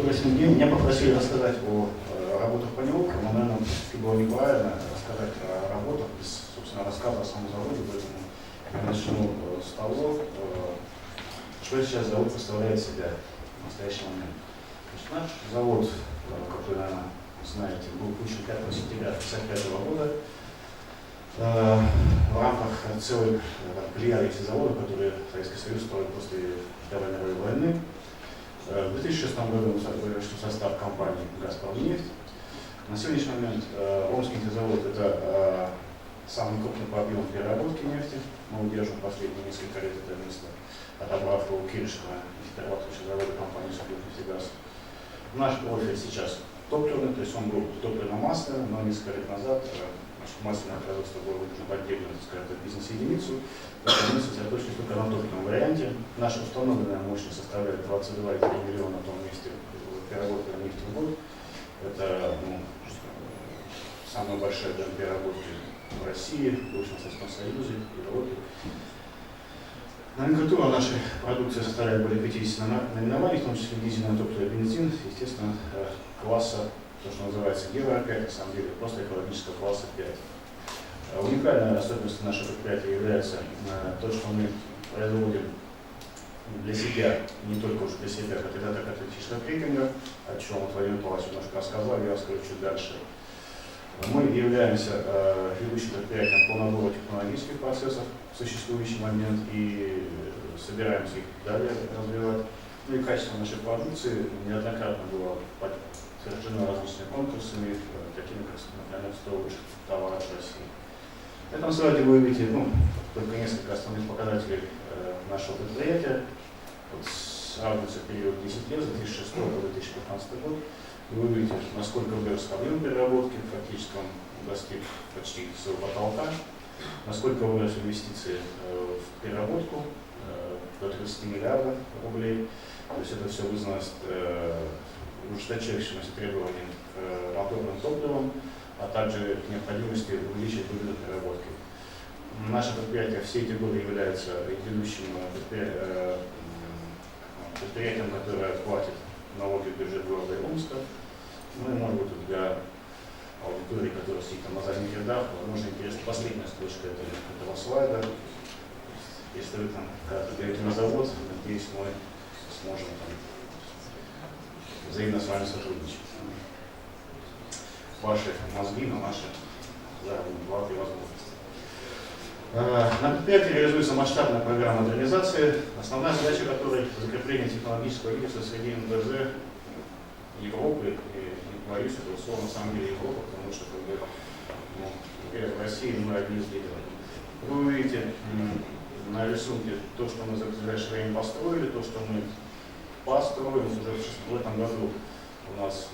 Добрый день. Меня попросили рассказать о работах по НИОК, но, наверное, было неправильно рассказать о работах без, собственно, рассказа о самом заводе, поэтому я начну с того, что сейчас завод представляет себя в настоящий момент. Значит, наш завод, как вы, наверное, знаете, был включен 5 сентября 1955 года в рамках целой плеяды заводов, которые Советский Союз строил после Второй мировой войны. В 2006 году вошел в состав компании «Газпромнефть». На сегодняшний момент Омский нефтезавод – это самый крупный по объему переработки нефти. Мы удерживаем последние несколько лет это место, отобрав его у Киришского нефтеперерабатывающего завода компании «Сургутнефтегаз». Наш профиль сейчас топливный, то есть он был топливно-масляный, но несколько лет назад масляное производство было выделено в отдельную, скажем так, бизнес-единицу. Мы сосредоточились только на топливном варианте. Наша установленная мощность составляет 22,3 миллиона тонн нефти переработанной нефти в год. Это самая большая для переработки в России, в бывшем Советском Союзе, в Европе. Номенклатура нашей продукции составляет более 50 наименований, в том числе дизельное топливо и бензин, естественно, класса, то, что называется Евро-5, на самом деле просто экологического класса 5. Уникальной особенностью нашего предприятия является то, что мы производим для себя, не только уж для себя, как это каталитического крекинга, о чем Владимир Павлович немножко рассказал, я расскажу чуть дальше. Мы являемся ведущим предприятием по набору технологических процессов в существующий момент и собираемся их далее развивать. Ну и качество нашей продукции неоднократно было подтверждено различными конкурсами, такими как, например, 100 лучших товаров в России. На этом слайде вы увидите только несколько основных показателей нашего предприятия. Вот сравнивается период 10 лет, с 2006 по 2015 год. Вы увидите, насколько вырос объем переработки, фактически он достиг почти своего потолка, насколько выросли инвестиции в переработку до 30 миллиардов рублей. То есть это все вызвано ужесточающимися требованиями к моторным топливам, а также к необходимости увеличить выгоду переработки. Наше предприятие все эти годы является ведущим предприятием, которое платит налоги в бюджет города Омска. Ну и, может быть, для аудитории, которая сидит там на задних рядах, возможно, интересна последняя строчка этого слайда. Если вы там когда-то придете на завод, надеюсь, мы сможем там взаимно с вами сотрудничать. Ваши мозги на наши заработные платы и возможности. На предприятии реализуется масштабная программа модернизации, основная задача которой – закрепление технологического лидерства среди НДЗ Европы, и не боюсь этого слова, на самом деле Европа, потому что в России мы одни из лидеров. Вы увидите на рисунке то, что мы за ближайшее время построили, то, что мы построим уже в этом году. У нас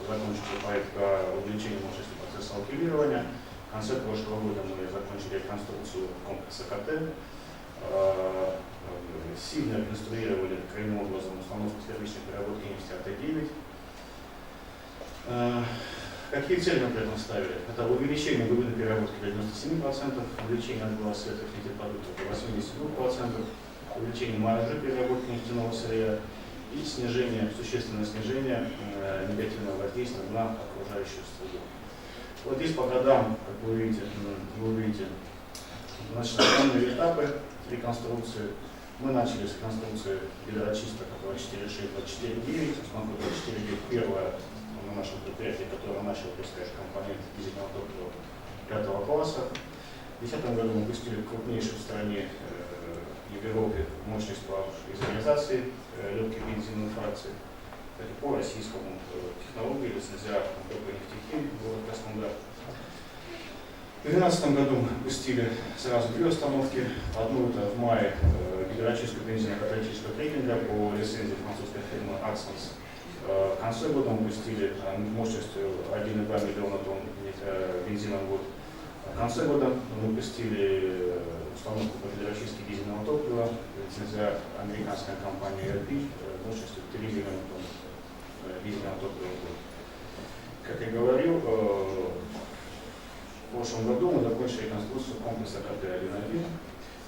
закончился проект по увеличению мощности процесса алкилирования. В конце прошлого года мы закончили реконструкцию комплекса КТ. Сильно реконструировали коренным образом установку первичной переработки нефти АТ-9. Какие цели мы при этом ставили? Это увеличение выгоды переработки до 97%, увеличение отбора светлых нефтепродуктов до 82%, увеличение маржи переработки нефтяного сырья и существенное снижение негативного воздействия на окружающую среду. Вот здесь по годам, как вы увидите, значит, основные этапы реконструкции. Мы начали с реконструкции гидрочисток 4.6, 4.9, основной 4.9 первое на нашем предприятии, которое начало выпускать компоненты дизельного топлива 5 класса. В 2010 году мы пустили крупнейшую в стране в Европе мощность по изоляции легких бензиновых фракций. По российскому технологии лицензия нефтехимии город Краснодар. В 2012 году мы пустили сразу 2 установки. Одну это в мае гидрочистку бензино-каталитического крекинга по лицензии французской фирмы Axens. В конце года мы пустили мощностью 1,2 миллиона тонн бензина в год. В конце года мы пустили установку по гидрочистке дизельного топлива, лицензия американской компании LP мощностью 3 миллиона тонн дизельного топлива в год. Как я говорил, в прошлом году мы закончили реконструкцию комплекса КТ-1.1.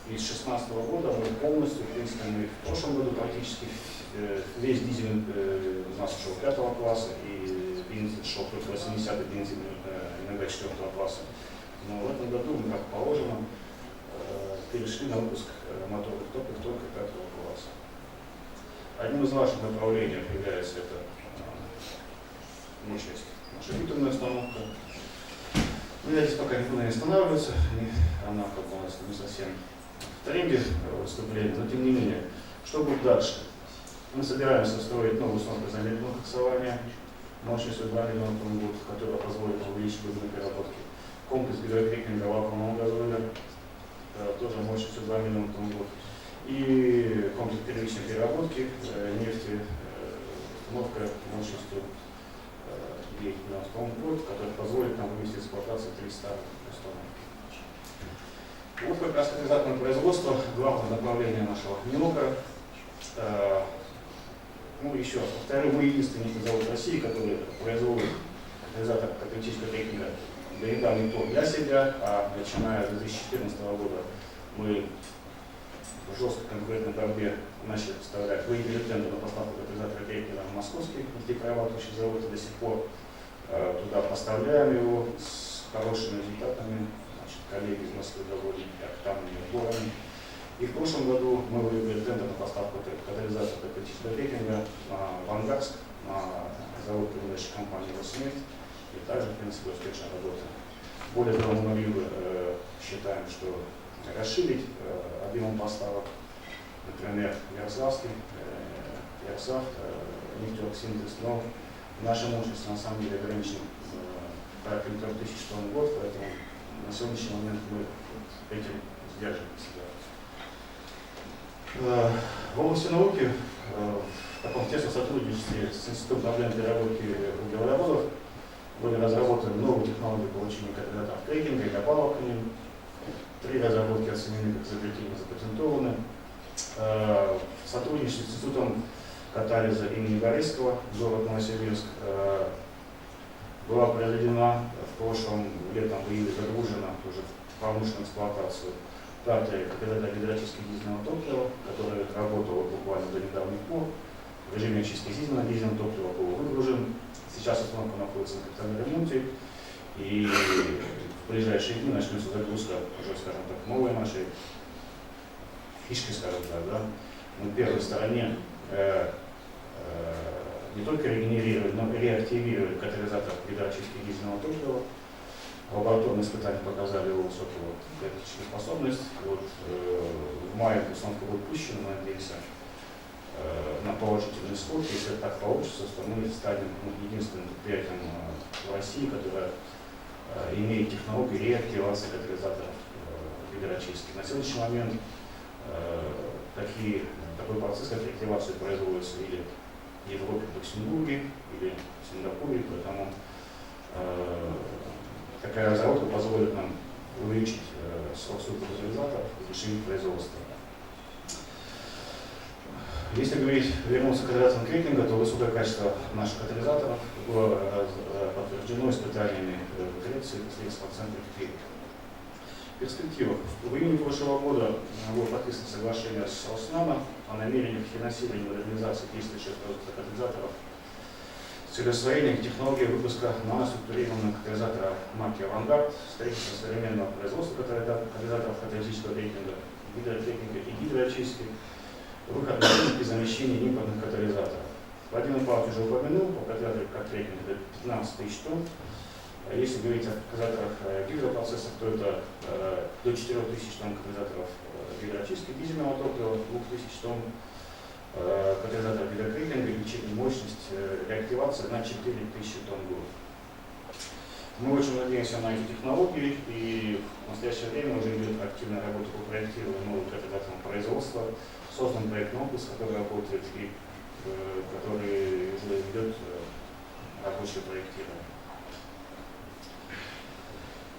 И с 2016 года мы полностью, в принципе, мы в прошлом году практически весь дизель у нас шел 5 класса, и бензин шел только 80-й бензин, иногда 4 класса. Но в этом году мы, как положено, перешли на выпуск моторных топливов только 5 класса. Одним из ваших направлений является это мощность наша битумная установка. Но я здесь пока не буду останавливаться, она как бы у нас не совсем в тренде выступления, но тем не менее, что будет дальше? Мы собираемся строить новую установку замедленного коксования мощностью 2 миллиона тонн в год, которая позволит увеличить глубину переработки. Комплекс гидрокрекинга вакуумного газоля, тоже мощностью 2 миллиона тонн в год. И комплекс первичной переработки нефти, установка мощностью 9 миллионов тонн в год, которая позволит нам вывести из эксплуатации 300 установок. Вот как раз катализаторное производство, главное направление нашего НИОКа. Ну, еще повторю, мы единственный завод в России, который производит катализатор каталитического крекинга до недавних пор для себя, а начиная с 2014 года мы в жесткой конкурентной борьбе начали поставлять, выиграли тендер на поставку катализатора крекинга в московский нефтеперерабатывающий завод, и до сих пор туда поставляем его с хорошими результатами. Значит, коллеги из Москвы довольны октановыми сборами. И в прошлом году мы выиграли тендер на поставку катализатора каталитического крекинга в Ангарск, на завод принадлежащей компании «Роснефть», и также, в принципе, успешно работаем. Более того, мы могли бы, считаем, что расширить объем поставок, например, Ярославский, нефтеоксинтез, но наша мощность на самом деле ограничена порядка 3000 тонн в год, поэтому на сегодняшний момент мы этим сдерживаем себя. В области науки, в таком тесном сотрудничестве с Институтом проблем переработки углеводородов были разработаны новые технологии получения катализаторов крекинга и опалывания. 3 разработки оценены как изобретения запатентованы. В сотрудничестве с Институтом катализа имени Горельского, город Новосибирск, была произведена в прошлом летом в июле загружена уже в промышленную эксплуатацию 5-й катализатор гидротического дизельного топлива, который работал буквально до недавних пор. В режиме очистки дизельного топлива был выгружен. Сейчас установка находится на капитальном ремонте. И в ближайшие дни начнется загрузка уже, скажем так, новой нашей фишки, скажем так, да. На первой стороне не только регенерировали, но и реактивировали катализатор гидрочистки дизельного топлива. Лабораторные испытания показали его высокую электрическую способность. Вот, в мае установка будет пущена, мы надеемся на положительный исход. Если так получится, то мы станем единственным предприятием в России, которое имеет технологию реактивации катализаторов гидрочистки. На сегодняшний момент такой процесс, как реактивация, производится или в Европе, в Люксембурге, или в Сингапуре, поэтому такая разработка позволит нам увеличить срок службы катализаторов и расширить производство. Если говорить, вернуться к катализаторам крекинга, то высокое качество наших катализаторов было подтверждено испытаниями в Греции в средствах центра крекинга. В перспективах. В июне прошлого года было подписано соглашение с Роснано о намерениях финансирования и модернизации действующих катализаторов с целью освоения технологии выпуска наноструктурированного катализатора марки «Авангард», строительства современного производства катализаторов каталитического крекинга, гидрокрекинга и гидроочистки, выход на рынок и замещение импортных катализаторов. Владимир Павлович уже упомянул, по катализатору крекинга это 15 тысяч тонн. Если говорить о катализаторах гидропроцессов, то это до 4000 тонн катализаторов гидроочистки дизельного топлива, 2000 тонн катализатор гидрокрекинга и мощность реактивации на 4000 тонн в год. Мы очень надеемся на эти технологии, и в настоящее время уже идет активная работа по проектированию новых катализаторов производства. Создан проектный опус, который работает и который уже ведет рабочее проектирование.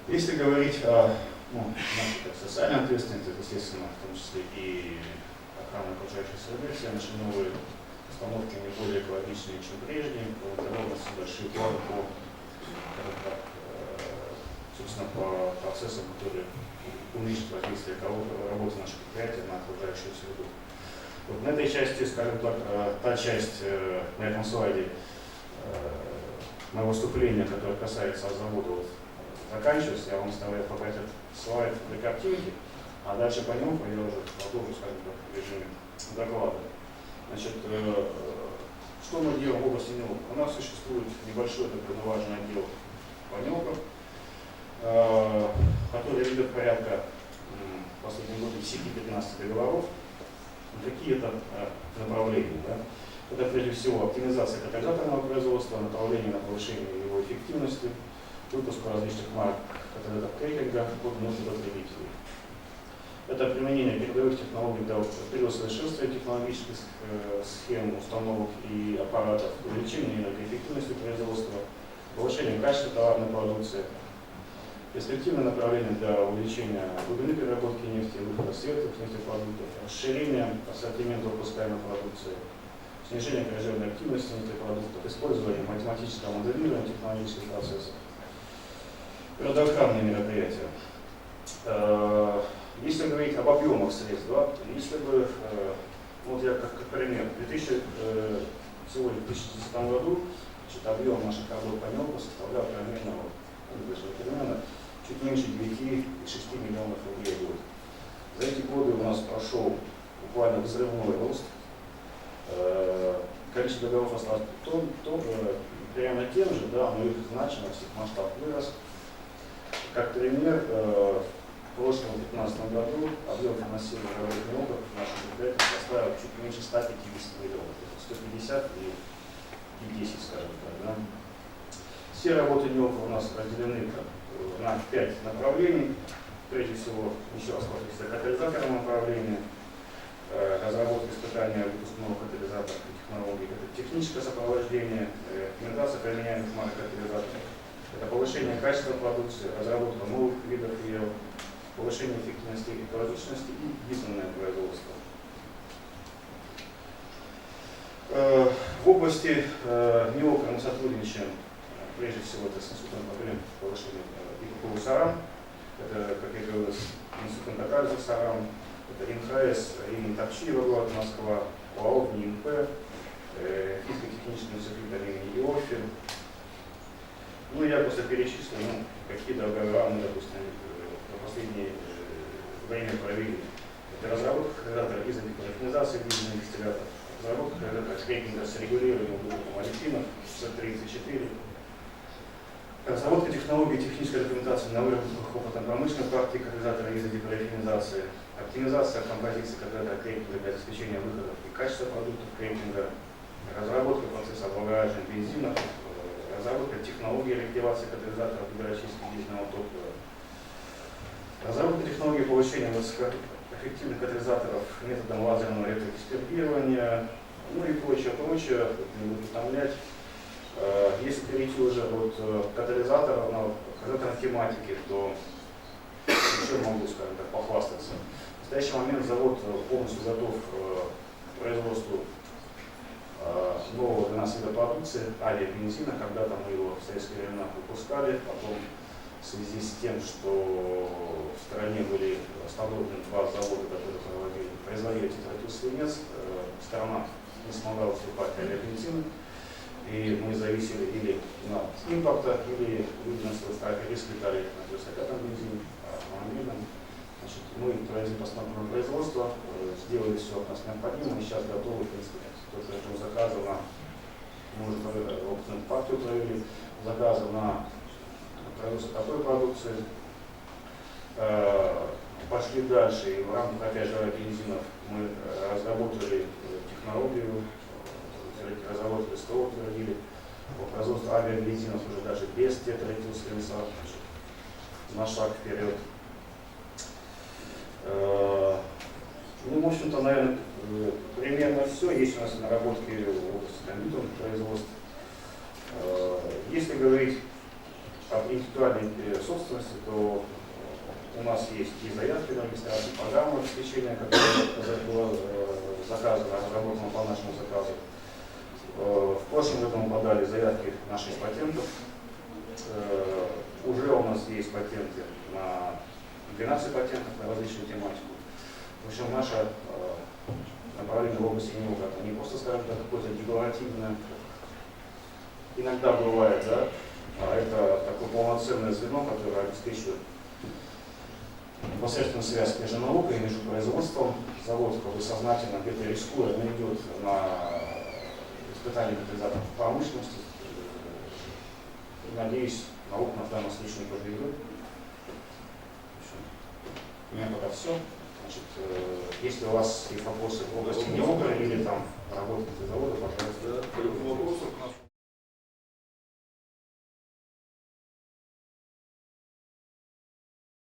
Если говорить о нашей социальной ответственности, естественно, в том числе и охраны окружающей среды, все наши новые установки не более экологичные, чем прежде, проводятся большие планы собственно, по процессам, которые уменьшат воздействие работы наших предприятий на окружающую среду. Вот на этой части, скажем так, та часть на этом слайде моего выступления, которое касается завода, вот, заканчивается. Я вам оставляю пока этот слайд для картинки, а дальше по нему я уже продолжу, скажем так, в режиме доклада. Значит, что мы делаем в области НИОК? У нас существует небольшой такой, но важный отдел по НИОКам, который ведет порядка в последние годы 10-15 договоров. Какие это направления? Да? Это прежде всего оптимизация катализаторного производства, направление на повышение его эффективности, выпуск различных марок катализаторов крекинга под нужды потребителей. Это применение передовых технологий для усовершенствования технологических схем, установок и аппаратов, увеличение энергоэффективности производства, повышение качества товарной продукции, перспективное направление для увеличения глубины переработки нефти, выхода сверху нефтепродуктов, расширение ассортимента выпускаемой продукции, снижение коррозионной активности нефтепродуктов, использование математического моделирования технологических процессов, природоохранные мероприятия. Если говорить об объемах средств, да, если бы, вот я как пример, всего в 2010 году объем наших работ по НИОКу составлял примерно чуть меньше 9,6 миллионов рублей в год. За эти годы у нас прошел буквально взрывной рост. Количество договоров осталось примерно тем же, да, но их значимость, их масштаб вырос. Как пример, в прошлом 2015 году объем финансирования работ НИОКов в нашем предприятии составил чуть меньше 150 миллионов. Это 150 и 10, скажем так. Да. Все работы НИОКов у нас разделены на 5 направлений. Прежде всего, еще раз повторюсь, это катализаторное направление, разработка, испытания, выпуск новых катализаторов и технологий, это техническое сопровождение, рекомендация применяемых марок катализаторов, это повышение качества продукции, разработка новых видов ее, повышение эффективности и экологичности и дизельное производство. В области НИОКа мы сотрудничаем прежде всего это с институтом по повышению ИППУ САРАМ, это, как я говорил, институт Такальзов САРАМ, это МХС имени Топчиева, город Москва, ОАО НИМП, физико-технический институт имени Иоффе. Ну, я просто перечислю, какие договора мы, допустим, на последнее время провели. Это разработка катализатора изопирофинизации дизельных дистилляторов, разработка катализатора крекинга с регулируемым группом олефинов С-34, разработка технологий и технической документации на выработках опытно-промышленной практики катализатора изопирофинизации, оптимизация композиции катализатора крекинга для обеспечения выходов и качества продуктов крекинга, разработка процесса облагораживания бензина, разработка технологии реактивации катализаторов для очистки дизельного топлива, разработка технологии повышения высокоэффективных катализаторов методом лазерного ретроэкспертирования, ну и прочее, не буду утомлять. Если перейти уже от катализатора на тематике, то еще могу, скажем так, похвастаться. В настоящий момент завод полностью готов к производству нового для нас вида продукции, авиабензина. Когда-то мы его в советские времена выпускали, потом в связи с тем, что в стране были остановлены 2 завода, которые производили тетрадью свинец, страна не смогла уступать авиабензину, и мы зависели или от импорта, или на свой страх и риск летали на высокотном бензине, автомобильном. Значит, мы провели постановку на производство, сделали все от нас необходимое, и сейчас готовы, в принципе, только этого заказа на, мы уже опытную партию провели, заказа на производство такой продукции. Пошли дальше, и в рамках, опять же, бензинов мы разработали технологию, разработали СТО, утвердили по производству авиабензинов уже даже без тетраэтилсвинца, на шаг вперед. Ну, в общем-то, наверное, примерно все. Есть у нас наработки в области компьютерных производств. Если говорить об индивидуальной собственности, то у нас есть и заявки на регистрацию программы обеспечения, которая была заказана, разработана по нашему заказу. В прошлом году мы подали заявки на 6 патентов. Уже у нас есть патенты на 12 патентов на различную тематику. В общем, наша направлены в области НИОК. Это не просто, скажем так, какое-то декларативное, иногда бывает, да, а это такое полноценное звено, которое обеспечивает непосредственную связь между наукой и между производством. Завод как бы сознательно где-то рискуя, но идет на испытание катализаторов промышленности. Надеюсь, наука нас в данном случае не подведет. У меня пока все. Значит, если у вас есть вопросы в области НИОК или там работаете завода, пожалуйста. Да, по любым вопросам к нам.